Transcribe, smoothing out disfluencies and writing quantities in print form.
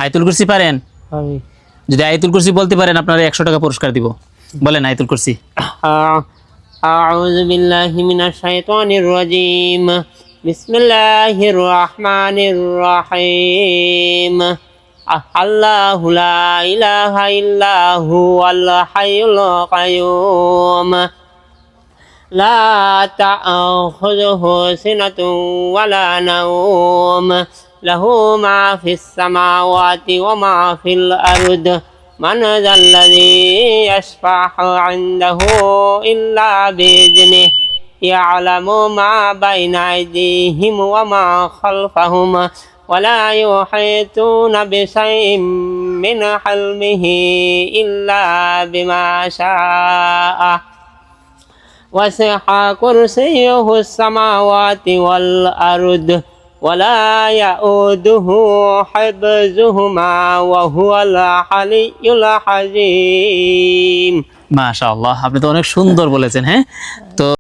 আয়াতুল কুরসি পারেন? যদি আয়াতুল কুরসি বলতে পারেন আপনারা 100 টাকা পুরস্কার দিব। বলেন আয়াতুল কুরসি। أعوذ بالله من الشيطان الرجيم بسم الله الرحمن الرحيم الله لا إله إلا هو الحي القيوم لا تأخذه سنة ولا نوم له ما في السماوات وما في الأرض من ذا الذي يشفع عنده إلا بإذنه يعلم ما بين أيديهم وما خلفهم ولا يحيطون بشيء من علمه إلا بما شاء وسع كرسيه السماوات والأرض ولا يؤوده حفظهما وهو العلي العظيم। মাশাআল্লাহ, আপনি তো অনেক সুন্দর বলেছেন। হ্যাঁ, তো